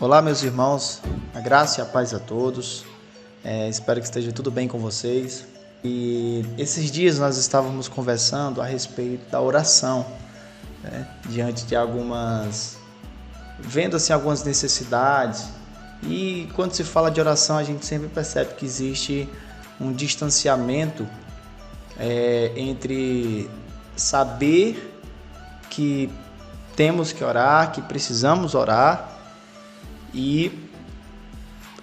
Olá, meus irmãos, a graça e a paz a todos. Espero que esteja tudo bem com vocês. E esses dias nós estávamos conversando a respeito da oração, diante de vendo assim algumas necessidades. E quando se fala de oração, a gente sempre percebe que existe um distanciamento entre saber que temos que orar, que precisamos orar, e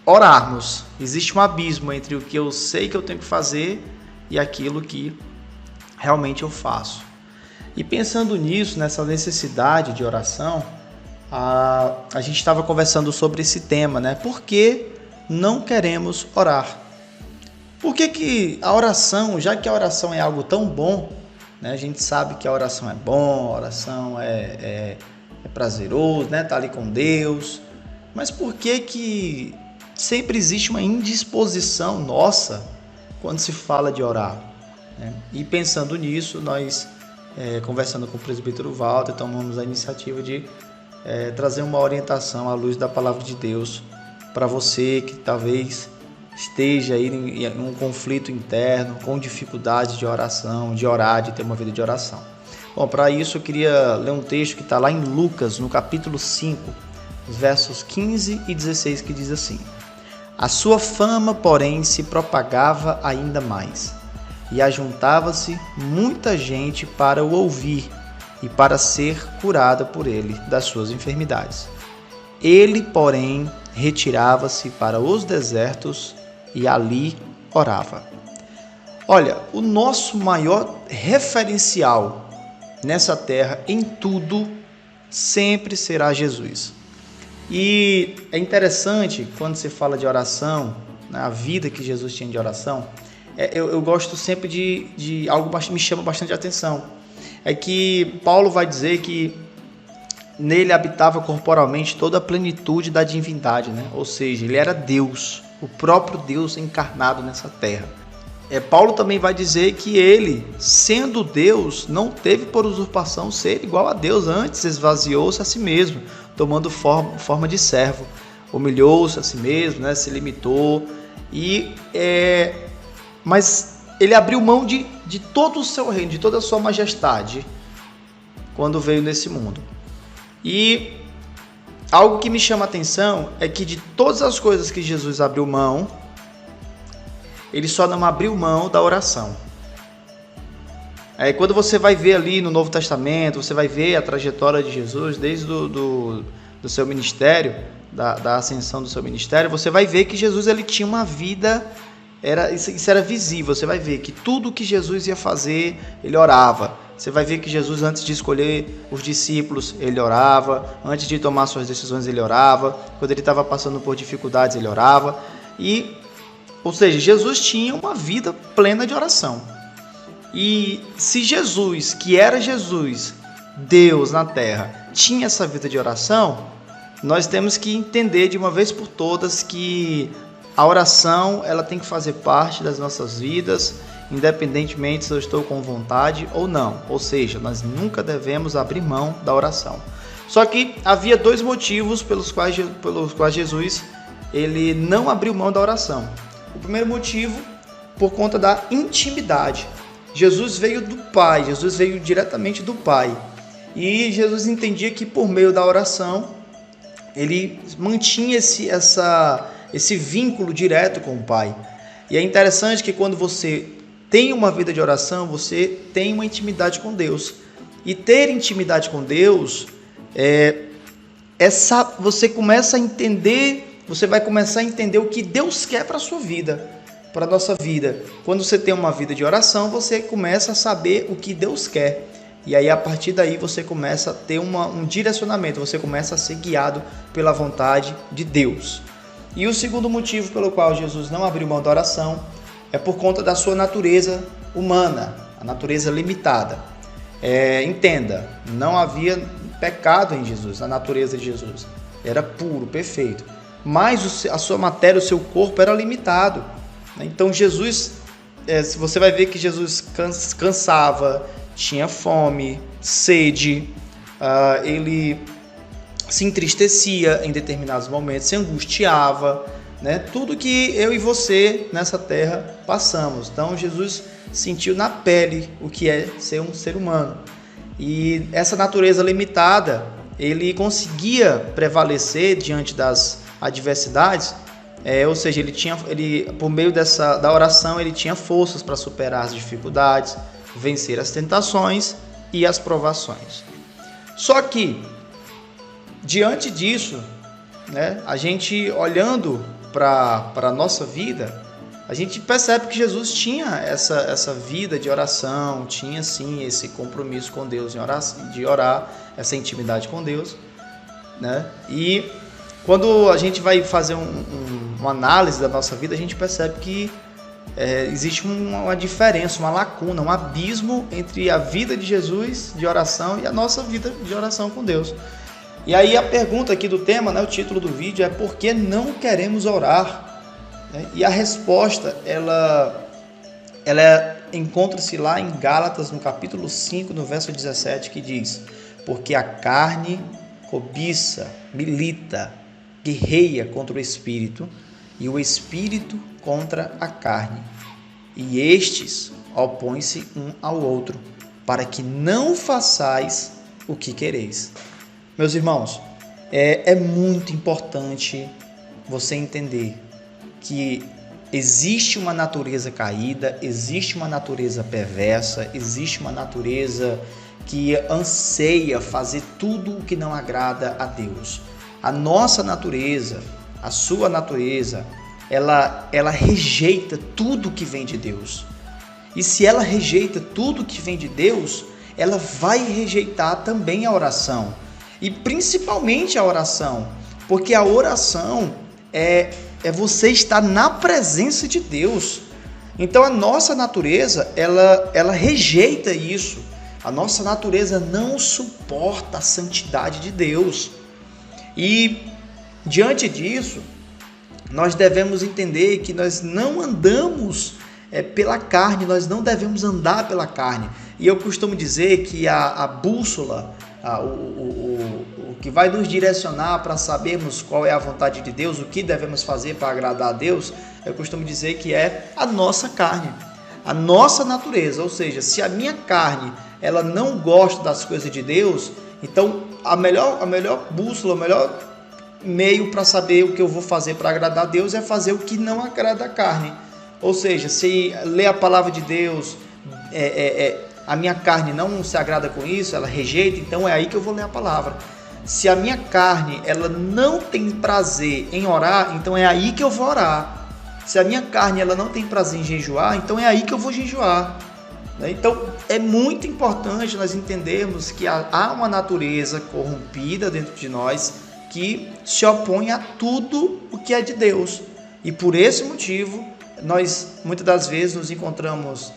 orarmos. Existe um abismo entre o que eu sei que eu tenho que fazer e aquilo que realmente eu faço. E pensando nisso, nessa necessidade de oração, a gente estava conversando sobre esse tema, né? Por que não queremos orar? Por que a oração, já que a oração é algo tão bom, né? A gente sabe que a oração é bom, a oração é prazeroso, né? Tá ali com Deus. Mas por que sempre existe uma indisposição nossa quando se fala de orar, né? E pensando nisso, nós, conversando com o presbítero Walter, tomamos a iniciativa de trazer uma orientação à luz da palavra de Deus para você que talvez esteja aí em um conflito interno, com dificuldade de oração, de orar, de ter uma vida de oração. Bom, para isso eu queria ler um texto que está lá em Lucas, no capítulo 5, os versos 15 e 16, que diz assim: A sua fama, porém, se propagava ainda mais, e ajuntava-se muita gente para o ouvir e para ser curada por ele das suas enfermidades. Ele, porém, retirava-se para os desertos e ali orava. Olha, o nosso maior referencial nessa terra, em tudo, sempre será Jesus. E é interessante, quando se fala de oração, a vida que Jesus tinha de oração, eu gosto sempre de algo que me chama bastante atenção. É que Paulo vai dizer que nele habitava corporalmente toda a plenitude da divindade, né? Ou seja, ele era Deus, o próprio Deus encarnado nessa terra. Paulo também vai dizer que ele, sendo Deus, não teve por usurpação ser igual a Deus, antes esvaziou-se a si mesmo, tomando forma de servo, humilhou-se a si mesmo, né? Se limitou, mas ele abriu mão de todo o seu reino, de toda a sua majestade, quando veio nesse mundo. E algo que me chama a atenção é que de todas as coisas que Jesus abriu mão, ele só não abriu mão da oração. Quando você vai ver ali no Novo Testamento, você vai ver a trajetória de Jesus desde do seu ministério, da ascensão do seu ministério, você vai ver que Jesus ele tinha uma vida, isso era visível. Você vai ver que tudo que Jesus ia fazer, ele orava. Você vai ver que Jesus, antes de escolher os discípulos, ele orava. Antes de tomar suas decisões, ele orava. Quando ele estava passando por dificuldades, ele orava. Ou seja, Jesus tinha uma vida plena de oração. E se Jesus, que era Jesus, Deus na terra, tinha essa vida de oração, nós temos que entender de uma vez por todas que a oração ela tem que fazer parte das nossas vidas, independentemente se eu estou com vontade ou não. Ou seja, nós nunca devemos abrir mão da oração. Só que havia dois motivos pelos quais Jesus ele não abriu mão da oração. O primeiro motivo, por conta da intimidade. Jesus veio do Pai, Jesus veio diretamente do Pai. E Jesus entendia que por meio da oração, ele mantinha esse vínculo direto com o Pai. E é interessante que quando você tem uma vida de oração, você tem uma intimidade com Deus. E ter intimidade com Deus, você começa a entender... Você vai começar a entender o que Deus quer para a sua vida, para a nossa vida. Quando você tem uma vida de oração, você começa a saber o que Deus quer. E aí, a partir daí, você começa a ter um direcionamento, você começa a ser guiado pela vontade de Deus. E o segundo motivo pelo qual Jesus não abriu mão da oração é por conta da sua natureza humana, a natureza limitada. Entenda, não havia pecado em Jesus, na natureza de Jesus. Era puro, perfeito. Mas a sua matéria, o seu corpo era limitado. Então Jesus, você vai ver que Jesus cansava, tinha fome, sede, ele se entristecia em determinados momentos, se angustiava, né? Tudo que eu e você nessa terra passamos. Então Jesus sentiu na pele o que é ser um ser humano. E essa natureza limitada, ele conseguia prevalecer diante das adversidades, ou seja, por meio da oração, ele tinha forças para superar as dificuldades, vencer as tentações e as provações. Só que, diante disso, né, a gente olhando para a nossa vida, a gente percebe que Jesus tinha essa vida de oração, tinha sim esse compromisso com Deus de orar, essa intimidade com Deus, né? E quando a gente vai fazer uma análise da nossa vida, a gente percebe que existe uma diferença, uma lacuna, um abismo entre a vida de Jesus de oração e a nossa vida de oração com Deus. E aí a pergunta aqui do tema, né, o título do vídeo é: por que não queremos orar? E a resposta, ela encontra-se lá em Gálatas, no capítulo 5, no verso 17, que diz: porque a carne cobiça, milita, guerreia contra o Espírito, e o Espírito contra a carne. E estes opõem-se um ao outro, para que não façais o que quereis. Meus irmãos, é muito importante você entender que existe uma natureza caída, existe uma natureza perversa, existe uma natureza que anseia fazer tudo o que não agrada a Deus. A nossa natureza, a sua natureza, ela rejeita tudo que vem de Deus. E se ela rejeita tudo que vem de Deus, ela vai rejeitar também a oração. E principalmente a oração, porque a oração é você estar na presença de Deus. Então a nossa natureza, ela rejeita isso. A nossa natureza não suporta a santidade de Deus. E diante disso, nós devemos entender que nós não andamos pela carne, nós não devemos andar pela carne. E eu costumo dizer que a bússola, o que vai nos direcionar para sabermos qual é a vontade de Deus, o que devemos fazer para agradar a Deus, eu costumo dizer que é a nossa carne, a nossa natureza. Ou seja, se a minha carne ela não gosta das coisas de Deus, então a melhor bússola, o melhor meio para saber o que eu vou fazer para agradar a Deus é fazer o que não agrada a carne. Ou seja, se ler a palavra de Deus, a minha carne não se agrada com isso, ela rejeita, então é aí que eu vou ler a palavra. Se a minha carne ela não tem prazer em orar, então é aí que eu vou orar. Se a minha carne ela não tem prazer em jejuar, então é aí que eu vou jejuar. Então é muito importante nós entendermos que há uma natureza corrompida dentro de nós que se opõe a tudo o que é de Deus. E por esse motivo, nós muitas das vezes nos encontramos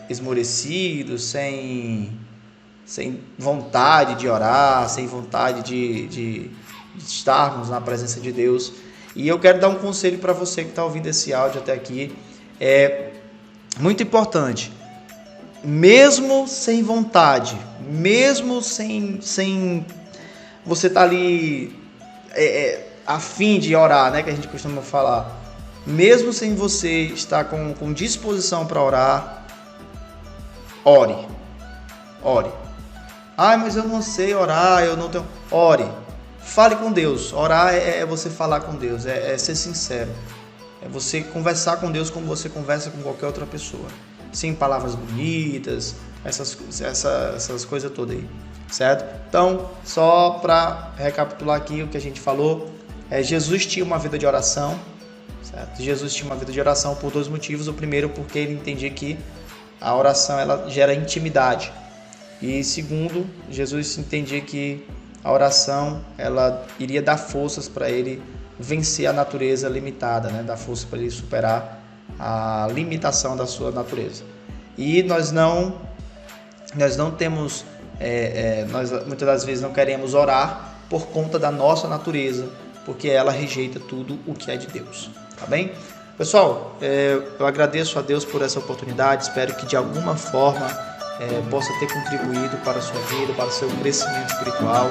esmorecidos, sem vontade de orar, sem vontade de estarmos na presença de Deus. E eu quero dar um conselho para você que está ouvindo esse áudio até aqui. É muito importante, mesmo sem vontade, mesmo sem você estar ali a fim de orar, né, que a gente costuma falar, mesmo sem você estar com disposição para orar, ore. Mas eu não sei orar, eu não tenho... Ore, fale com Deus. Orar é você falar com Deus, é ser sincero, é você conversar com Deus como você conversa com qualquer outra pessoa, sem palavras bonitas, essas coisas todas aí, certo? Então, só para recapitular aqui o que a gente falou, Jesus tinha uma vida de oração, certo? Jesus tinha uma vida de oração por dois motivos. O primeiro, porque ele entendia que a oração ela gera intimidade. E segundo, Jesus entendia que a oração ela iria dar forças para ele vencer a natureza limitada, né? Dar força para ele superar a limitação da sua natureza. E nós não temos, nós muitas das vezes não queremos orar por conta da nossa natureza, porque ela rejeita tudo o que é de Deus, tá bem? Pessoal, eu agradeço a Deus por essa oportunidade, espero que de alguma forma possa ter contribuído para a sua vida, para o seu crescimento espiritual.